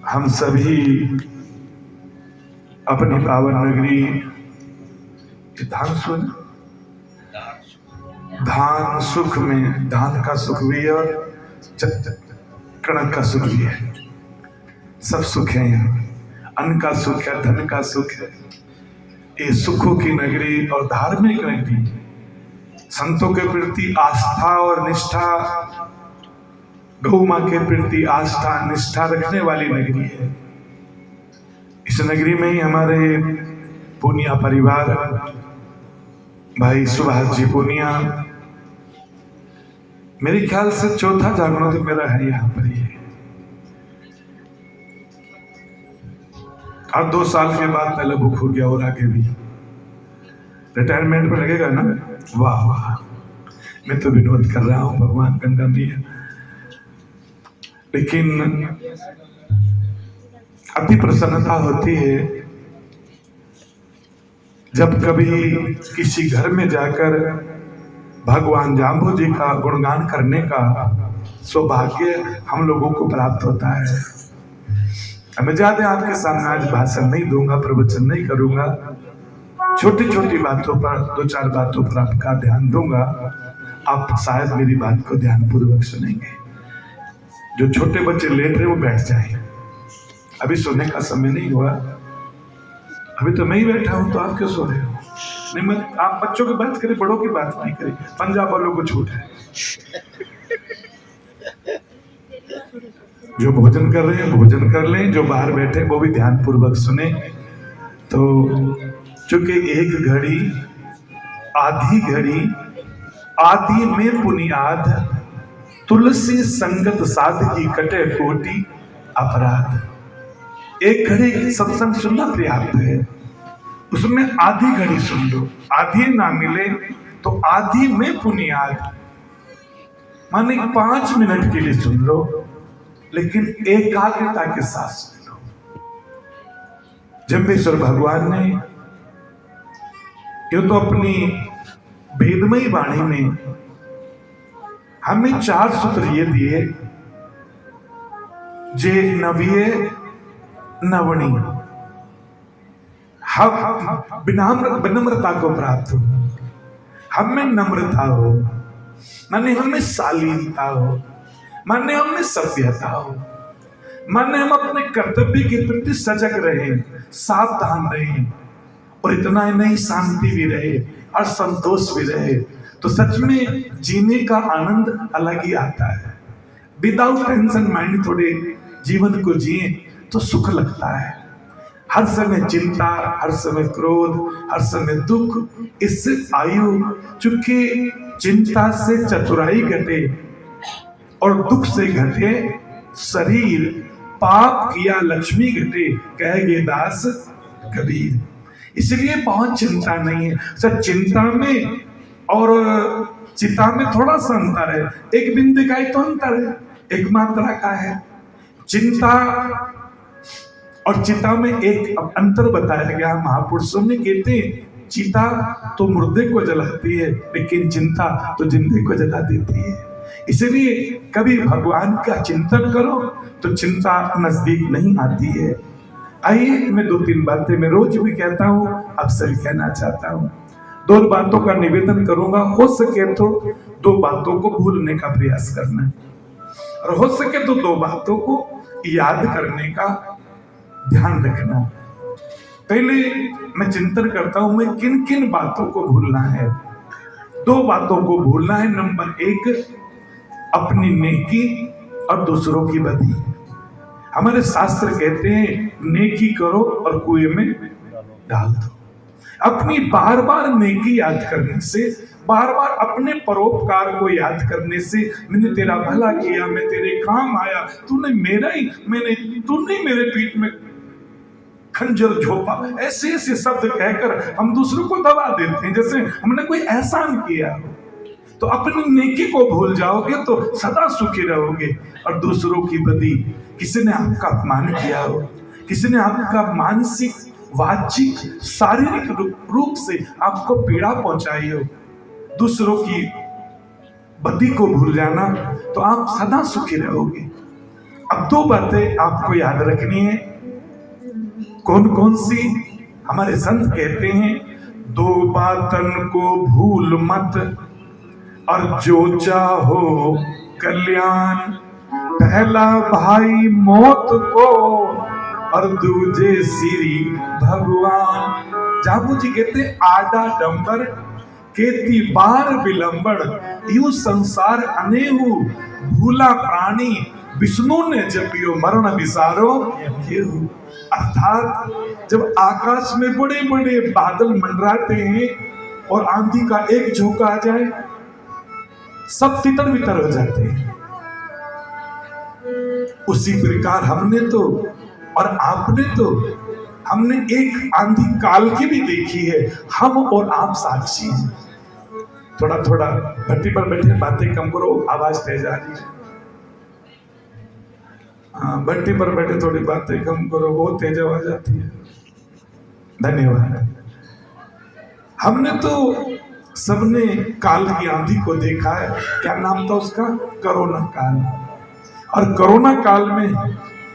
हम सभी अपनी पावन नगरी धान सुन धान सुख में, धान का सुख भी है और कणक का सुख भी है। सब सुख है यहाँ। अन्न का सुख है, धन का सुख है। ये सुखों की नगरी और धार्मिक नगरी, संतों के प्रति आस्था और निष्ठा, गौ मां के प्रति आस्था निष्ठा रखने वाली नगरी है। इस नगरी में ही हमारे पूनिया परिवार, भाई सुभाष जी पूनिया, मेरे ख्याल से चौथा जागरण तो मेरा है यहाँ पर ही। अब 2 साल के बाद पहले बुक हो गया और आगे भी रिटायरमेंट पे लगेगा ना। वाह वाह, मैं तो विनोद कर रहा हूँ, भगवान गंगा मैया। लेकिन अति प्रसन्नता होती है जब कभी किसी घर में जाकर भगवान जाम्बू जी का गुणगान करने का सौभाग्य हम लोगों को प्राप्त होता है। मैं ज्यादा आपके सामने आज भाषण नहीं दूंगा, प्रवचन नहीं करूंगा। छोटी छोटी बातों पर, 2-4 बातों पर आपका ध्यान दूंगा। आप शायद मेरी बात को ध्यान पूर्वक सुनेंगे। जो छोटे बच्चे लेट रहे वो बैठ जाए, अभी सोने का समय नहीं हुआ। अभी तो मैं ही बैठा हूं, तो आप क्यों सो रहे हो? नहीं, मैं आप बच्चों की बात करें, बड़ों की बात नहीं करें। पंजाब वालों को छूट है। जो भोजन कर रहे हैं भोजन कर लें, जो बाहर बैठे वो भी ध्यान पूर्वक सुने। तो चूंकि एक घड़ी आधी घड़ी आधी में पुनियाद, तुलसी संगत सादगी कटे कोटि अपराध। एक घड़ी सत्संग सुनना पर्याप्त है, उसमें आधी घड़ी सुन लो। आधी ना मिले तो आधी में पुनियाद, माने 5 मिनट के लिए सुन लो, लेकिन एकाग्रता के साथ सुन लो। जम्बेश्वर भगवान ने ये तो अपनी वेदमयी वाणी में हमें 4 सूत्र ये दिए, जे नविये नवणी, हम विनम्रता को प्राप्त हो, हमें नम्रता हो, माने हमें शालीनता हो, माने हमें सभ्यता हो, माने हम अपने कर्तव्य के प्रति सजग रहें, सावधान रहें, और इतना ही नहीं, शांति भी रहे और संतोष भी रहे। तो सच में जीने का आनंद अलग ही आता है। विदाउट टेंशन माइंड थोड़े जीवन को जिए तो सुख लगता है। हर समय चिंता, हर समय क्रोध, हर समय दुख, इससे आयु, चूंकि चिंता से चतुराई घटे और दुख से घटे शरीर, पाप किया लक्ष्मी घटे, कहेगे दास कबीर। इसलिए बहुत चिंता नहीं है। सर चिंता में और चिता में थोड़ा सा अंतर है, एक बिंदु का ही तो अंतर है, एक मात्रा का है। चिंता और चिता में एक अंतर बताया गया। महापुरुषों ने कहते हैं चिता तो मुर्दे को जलाती है, लेकिन चिंता तो जिंदे को जला देती है। इसलिए कभी भगवान का चिंतन करो तो चिंता नजदीक नहीं आती है। आइए, मैं 2-3 बातें मैं रोज भी कहता हूँ, अक्सर कहना चाहता हूँ। 2 बातों का निवेदन करूंगा। हो सके तो 2 बातों को भूलने का प्रयास करना, और हो सके तो 2 बातों को याद करने का ध्यान रखना। पहले मैं चिंतन करता हूं मैं किन किन बातों को भूलना है। 2 बातों को भूलना है। नंबर 1, अपनी नेकी और दूसरों की बदी। हमारे शास्त्र कहते हैं नेकी करो और कुएं में डाल दो। अपनी बार बार नेकी याद करने से, बार बार अपने परोपकार को याद करने से, मैंने तेरा भला किया, मैं तेरे काम आया, तूने मेरे पीठ में खंजर झोंका, ऐसे ऐसे शब्द कहकर हम दूसरों को दबा देते हैं जैसे हमने कोई एहसान किया हो। तो अपनी नेकी को भूल जाओगे तो सदा सुखी रहोगे। और दूसरों की बदी, किसी ने आपका अपमान किया हो, किसी ने आपका मानसिक, वाचिक, शारीरिक रूप से आपको पीड़ा पहुंचाई हो, दूसरों की बदी को भूल जाना तो आप सदा सुखी रहोगे। अब दो बातें आपको याद रखनी है। कौन कौन सी? हमारे संत कहते हैं, दो बातन को भूल मत और जो चाहो कल्याण। पहला भाई मौत को और दूजे श्री भगवान। जाबू जी कहते आडा डंबर केती बार विलंबड़, यूं संसार अनेहु भूला प्राणी। विष्णु ने जपियो मरण विसारो केहू। अर्थात जब आकाश में बड़े बड़े बादल मंडराते हैं और आंधी का एक झोंका आ जाए, सब तितर बितर हो जाते हैं। उसी प्रकार हमने तो और आपने तो हमने एक आंधी काल की भी देखी है। हम और आप साक्षी हैं। थोड़ा थोड़ा भट्टी पर बैठे बातें कम करो, आवाज तेज आ रही है। हाँ, भट्टी पर बैठे थोड़ी बातें कम करो, बहुत तेज आवाज आती है। धन्यवाद। हमने तो सबने काल की आंधी को देखा है। क्या नाम था उसका? कोरोना काल। और कोरोना काल में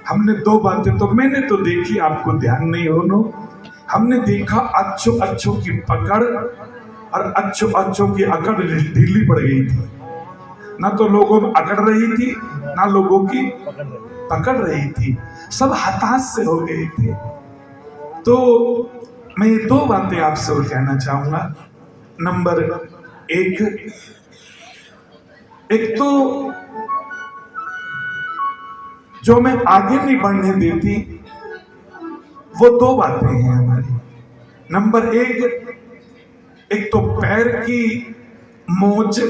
हमने दो बातें तो मैंने तो देखी, आपको ध्यान नहीं होनो। हमने देखा अच्छों अच्छों की पकड़ और अच्छों अच्छों की अकड़ ढीली पड़ गई थी। ना तो लोगों में अकड़ रही थी, ना लोगों की पकड़ रही थी। सब हताश से हो गए थे। तो मैं ये दो बातें आपसे और कहना चाहूंगा। नंबर एक तो जो मैं आगे नहीं बढ़ने देती, वो दो बातें हैं हमारी। नंबर एक तो पैर की मोच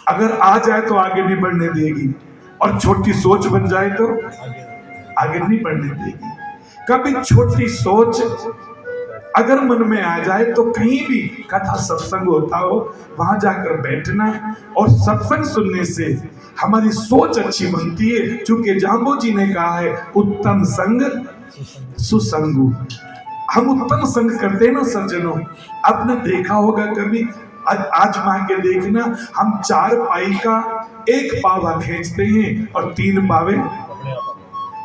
अगर आ जाए तो आगे नहीं बढ़ने देगी, और छोटी सोच बन जाए तो आगे नहीं बढ़ने देगी। कभी छोटी सोच अगर मन में आ जाए तो कहीं भी कथा सत्संग होता हो, वहां जाकर बैठना, और सत्संग सुनने से हमारी सोच अच्छी बनती है। चूंकि जाम्बो जी ने कहा है, उत्तम संग सुसंगु। हम उत्तम संग करते हैं ना सज्जनों। आपने देखा होगा कभी, आज मान के देखना, हम 4 पाई का एक पावा खींचते हैं और 3 पावे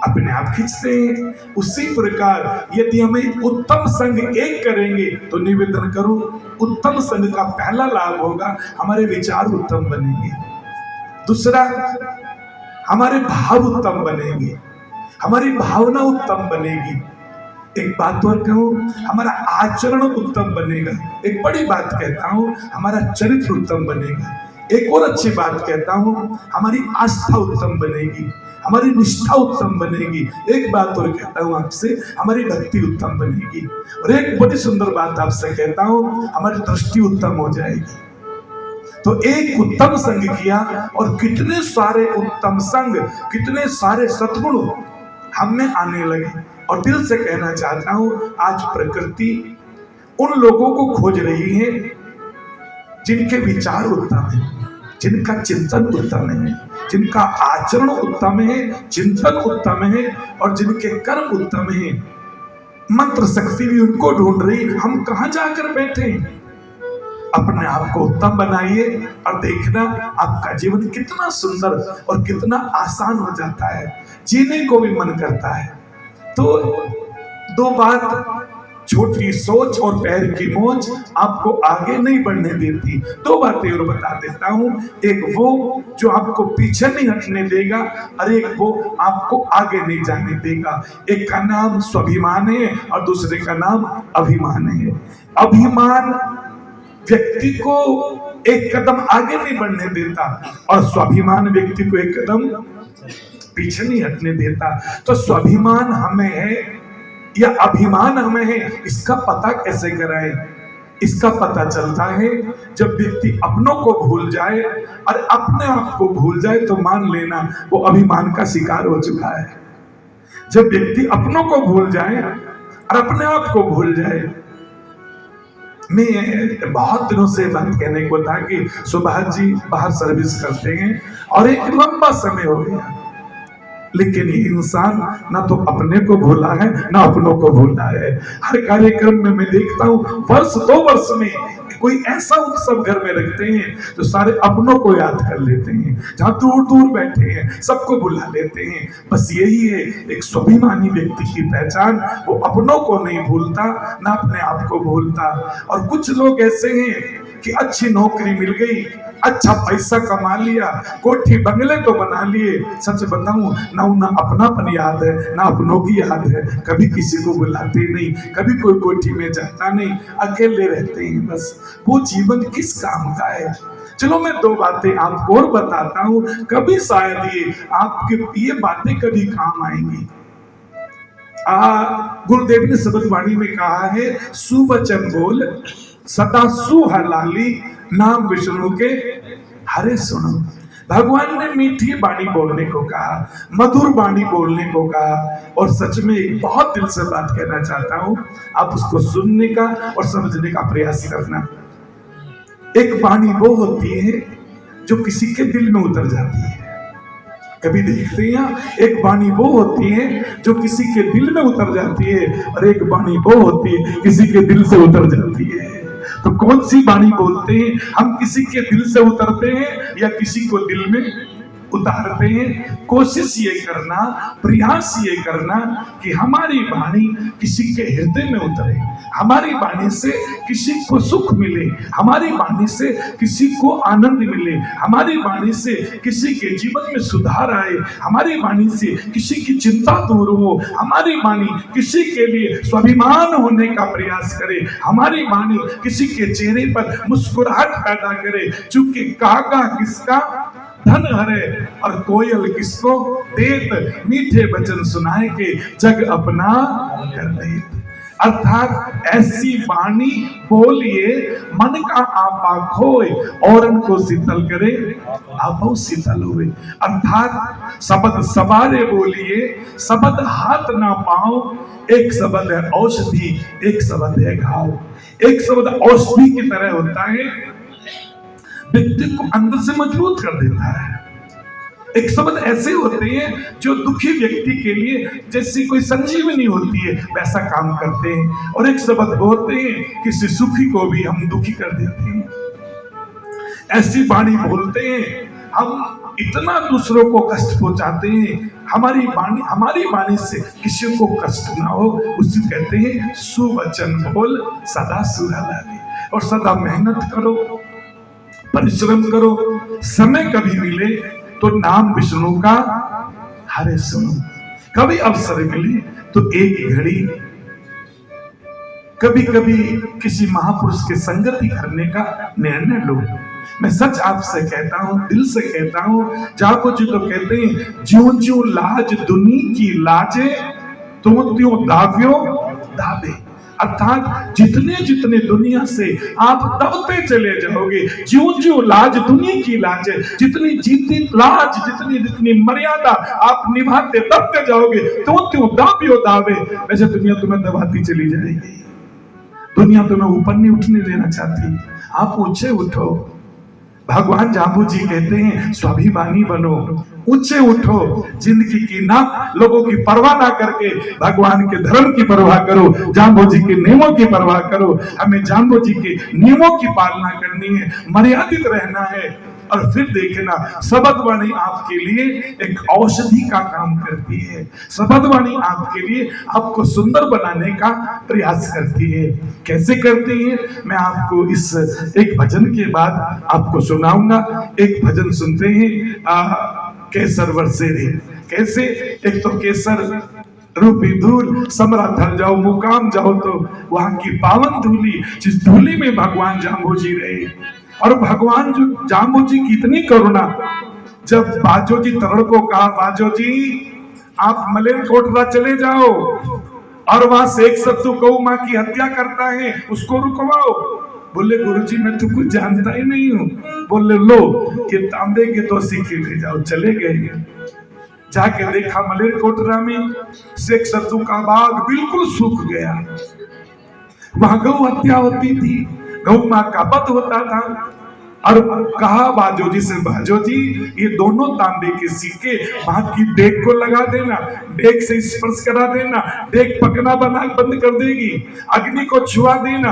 अपने आप खींचते हैं। उसी प्रकार यदि हमें उत्तम संग एक करेंगे तो निवेदन करूं, उत्तम संग का पहला लाभ होगा हमारे विचार उत्तम बनेंगे। दूसरा, हमारे भाव उत्तम बनेंगे, हमारी भावना उत्तम बनेगी। एक बात और कहूं, हमारा आचरण उत्तम बनेगा। एक बड़ी बात कहता हूं, हमारा चरित्र उत्तम बनेगा। एक और अच्छी बात कहता हूं, हमारी आस्था उत्तम बनेगी, हमारी निष्ठा उत्तम बनेगी। एक बात और कहता हूं आपसे, हमारी भक्ति उत्तम बनेगी। और एक बड़ी सुंदर बात आपसे कहता हूं, हमारी दृष्टि उत्तम हो जाएगी। तो एक उत्तम संग किया और कितने सारे उत्तम संग, कितने सारे सद्गुण हम में आने लगे। और दिल से कहना चाहता हूं, आज प्रकृति उन लोगों को खोज रही है जिनके विचार उत्तम है, जिनका चिंतन उत्तम है, जिनका आचरण उत्तम है, चिंतन उत्तम है, और जिनके कर्म उत्तम है। मंत्र शक्ति भी उनको ढूंढ रही। हम कहां जाकर बैठे? अपने आप को उत्तम बनाइए और देखना आपका जीवन कितना सुंदर और कितना आसान हो जाता है, जीने को भी मन करता है। तो दो बात, छोटी सोच और पैर की मोच आपको आगे नहीं बढ़ने देती। दो बातें और बता देता हूं, एक वो जो आपको पीछे नहीं हटने देगा, और एक वो आपको आगे नहीं जाने देगा। एक का नाम स्वाभिमान है और दूसरे का नाम अभिमान है। अभिमान व्यक्ति को एक कदम आगे नहीं बढ़ने देता, और स्वाभिमान व्यक्ति को एक कदम पीछे नहीं हटने देता। तो स्वाभिमान हमें है या अभिमान हमें है, इसका पता कैसे कराएं? इसका पता चलता है जब व्यक्ति अपनों को भूल जाए और अपने आप को भूल जाए, तो मान लेना वो अभिमान का शिकार हो चुका है। जब व्यक्ति अपनों को भूल जाए और अपने आप को भूल जाए। मैं बहुत दिनों से बात कहने को था कि सुभाष जी बाहर सर्विस करते हैं और एक लंबा समय हो गया, लेकिन ये इंसान ना तो अपने को भूला है ना अपनों को भूला है। हर कार्यक्रम में मैं देखता हूँ वर्ष 2 वर्ष में कोई ऐसा उत्सव घर में रखते हैं तो सारे अपनों को याद कर लेते हैं, जहां दूर दूर बैठे हैं सबको बुला लेते हैं। बस यही है एक स्वाभिमानी व्यक्ति की पहचान, वो अपनों को नहीं भूलता ना अपने आप को भूलता। और कुछ लोग ऐसे हैं कि अच्छी नौकरी मिल गई, अच्छा पैसा कमा लिया, कोठी बंगले तो बना लिए, सच बताऊं ना अपनापन याद है ना अपनों की याद है, कभी किसी को बुलाते नहीं, कभी कोई कोठी में जाता नहीं, अकेले रहते हैं। बस वो जीवन किस काम का है। चलो मैं दो बातें आपको और बताता हूं, कभी शायद ये आपके ये बातें कभी काम आएंगी। गुरुदेव ने शब्द वाणी में कहा है, सुवचन बोल सदा सुहलाली, नाम विष्णु के हरे सुनो। भगवान ने मीठी वाणी बोलने को कहा, मधुर वाणी बोलने को कहा, और सच में एक बहुत दिल से बात कहना चाहता हूं, आप उसको सुनने का और समझने का प्रयास करना। एक वाणी वो होती है जो किसी के दिल में उतर जाती है। कभी देखते हैं, एक वाणी वो होती है जो किसी के दिल में उतर जाती है, और एक वाणी वो होती है किसी के दिल से उतर जाती है। तो कौन सी वाणी बोलते हैं हम? किसी के दिल से उतरते हैं या किसी को दिल में उतारते हैं? कोशिश ये करना, प्रयास ये करना कि हमारी वाणी किसी के हृदय में उतरे, हमारी वाणी से किसी को सुख मिले, हमारी वाणी से किसी को आनंद मिले, हमारी वाणी से किसी के जीवन में सुधार आए, हमारी वाणी से किसी की चिंता दूर हो, हमारी वाणी किसी के लिए स्वाभिमान होने का प्रयास करे, हमारी वाणी किसी के चेहरे पर मुस्कुराहट पैदा करे। चूंकि कागा किसका धन हरे और कोयल किसको देत, मीठे वचन सुनाए के जग अपना कर दे। अर्थात ऐसी वाणी बोलिए मन का आपा खोए, और उनको शीतल करे आपो शीतल हुए। अर्थात शब्द सवारे बोलिए, शब्द हाथ ना पाओ। एक शब्द है औषधि, एक शब्द है घाव। एक शब्द औषधि की तरह होता है, व्यक्ति को अंदर से मजबूत कर देता है। एक शब्द ऐसे होते हैं जो दुखी व्यक्ति के लिए जैसी कोई संजीवनी होती है वैसा काम करते हैं, और एक शब्द होते हैं किसी सुखी को भी हम दुखी कर देते हैं। ऐसी वाणी बोलते हैं हम इतना दूसरों को कष्ट पहुंचाते हैं। हमारी वाणी से किसी को कष्ट ना हो, उसी कहते हैं सुवचन बोल सदा सुहलाली। और सदा मेहनत करो, परिश्रम करो, समय कभी मिले तो नाम विष्णु का हरे सुनो। कभी अवसर मिले तो एक घड़ी कभी कभी किसी महापुरुष के संगति करने का निर्णय लो। मैं सच आपसे कहता हूं, दिल से कहता हूं, जाको जी तो कहते हैं ज्यों ज्यों लाज दुनी की लाजे, त्यों त्यों दाव्यो दावे। अर्थात जितने जितने दुनिया से आप दबते चले जाओगे, ज्यों ज्यों लाज दुनिया की लाज है, जितनी जितनी लाज, जितनी जितनी मर्यादा आप निभाते दबते जाओगे, त्यों त्यों दाव्यो दावे। वैसे दुनिया तुम्हें दबाती चली जाएगी, दुनिया तुम्हें ऊपर नहीं उठने देना चाहती, आप ऊंचे उठो। भगवान जाम्बू जी कहते हैं स्वाभिमानी बनो, ऊंचे उठो, जिंदगी की ना लोगों की परवाह ना करके भगवान के धर्म की परवाह करो, जाम्बू जी के नियमों की परवाह करो। हमें जाम्बू जी के नियमों की पालना करनी है, मर्यादित रहना है। और फिर देखना, शब्द वाणी आपके लिए एक औषधि का काम करती है। शब्द वाणी आपके लिए आपको सुंदर बनाने का प्रयास करती है। कैसे करती है, मैं आपको इस एक भजन के बाद आपको सुनाऊंगा। एक भजन सुनते हैं, केसर वर्षे रे। कैसे? एक तो केसर रूपी धूल, समरा थल जाओ मुकाम जाओ तो वहां की पावन धूली, जिस धूली में भगवान जाम्बू जी रहे। और भगवान जो जाम्बू जी की इतनी करुणा, जब बाजो जी तरड़ को कहा बाजो जी आप मलेरकोटला चले जाओ और वहां शेख सत्तू गौ मां की हत्या करता है, उसको रुकवाओ। बोले गुरुजी मैं तो कुछ जानता ही नहीं हूँ। बोले लो कि तांबे के तो सिक्के ले जाओ। चले गए, जाके देखा मलेरकोटला में शेख सत्तू का बाग बिल्कुल सूख गया, वहां गौ हत्या होती थी, गौ मां का वध होता था। और कहा बाजो जी से, बाजो जी ये दोनों तांबे के सिक्के वहां की डेक को लगा देना, डेक से स्पर्श करा देना, डेक पकना बना बंद कर देगी, अग्नि को छुआ देना,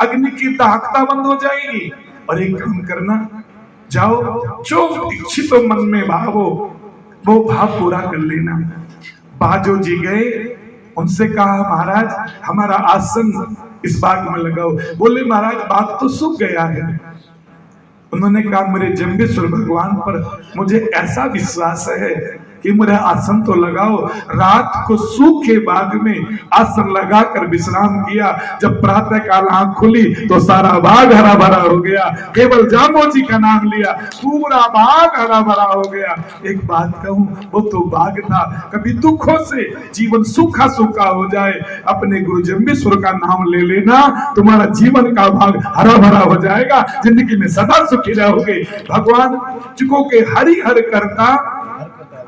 अग्नि की दाहकता बंद हो जाएगी। और एक काम करना, जाओ जो इच्छित मन में भाव हो वो भाव पूरा कर लेना। बाजो जी गए, उनसे कहा महाराज हमारा आसन इस बाग में लगाओ। बोले महाराज बाग तो सूख गया है। उन्होंने कहा मेरे जम्बेश्वर भगवान पर मुझे ऐसा विश्वास है कि मेरा आसन तो लगाओ। रात को सूखे बाग में आसन लगाकर विश्राम किया। जब प्रातः काल आंख खुली तो सारा बाग हरा भरा हो गया। केवल जामो जी का नाम लिया, पूरा बाग हरा भरा हो गया। एक बात कहूं, वो तो बाग था। कभी दुखों से जीवन सूखा सूखा हो जाए, अपने गुरु जम्बेश्वर का नाम ले लेना, तुम्हारा जीवन का भाग हरा भरा हो जाएगा। जिंदगी में सदा सुखी रहोगे। भगवान चुको के हरि हर करता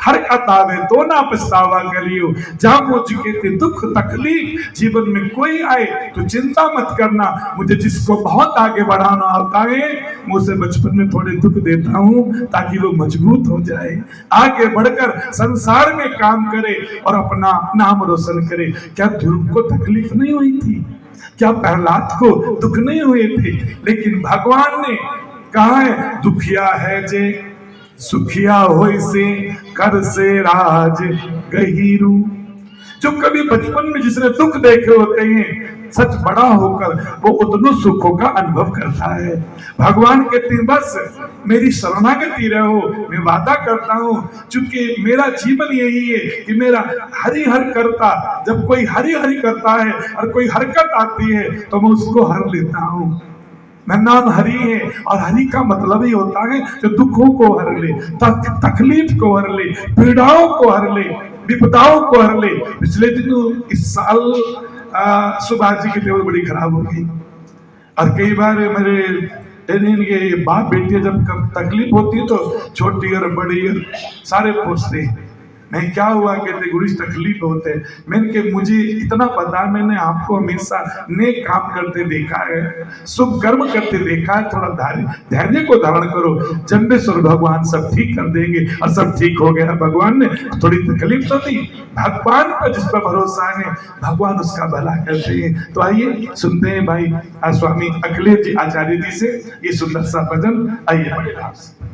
हर कतावे तो ना पछतावा करियो। जामो जी कहते दुख तकलीफ जीवन में कोई आए तो चिंता मत करना। मुझे जिसको बहुत आगे बढ़ाना होता है, मुझसे बचपन में थोड़े दुख देता हूं ताकि वो मजबूत हो जाए, आगे बढ़कर संसार में काम करे और अपना नाम रोशन करे। क्या ध्रुव को तकलीफ नहीं हुई थी? क्या प्रहलाद को दुख नहीं हुए थे? लेकिन भगवान ने कहा है दुखिया है जे सुखिया होय से कर से राज गहीरू। जो कभी बचपन में जिसने दुख देखे होते हैं, सच बड़ा होकर वो उतनों सुखों का अनुभव करता है। भगवान कहते हैं बस मेरी शरणागति रहो, मैं वादा करता हूं, चूंकि मेरा जीवन यही है कि मेरा हरि हर करता। जब कोई हरि हरि करता है और कोई हरकत आती है तो मैं उसको हर लेता हूं। मैं नाम हरि है, और हरि का मतलब ही होता है जो दुखों को हर ले, तकलीफ को हर ले, पीड़ाओं को हर ले, विपदाओं को हर ले। पिछले दिनों इस साल सुभाष जी की तबीयत बड़ी खराब हो गई, और कई बार मेरे इनके बाप बेटियां जब तकलीफ होती है तो छोटी और बड़ी और सारे पूछते नहीं क्या हुआ, कहते गुरु तकलीफ होते। मैंने कि मुझे इतना पता, मैंने आपको हमेशा नेक काम करते देखा है, शुभ कर्म करते देखा है। थोड़ा धैर्य को धारण करो, जम्बेश्वर भगवान सब ठीक कर देंगे। और सब ठीक हो गया। भगवान ने थोड़ी तकलीफ तो दी, भगवान का जिस पर भरोसा है भगवान उसका भला करते हैं। तो आइए सुनते हैं भाई स्वामी अखिलेश जी आचार्य जी से ये सुंदर सा भजन। आइए बड़े भाव से।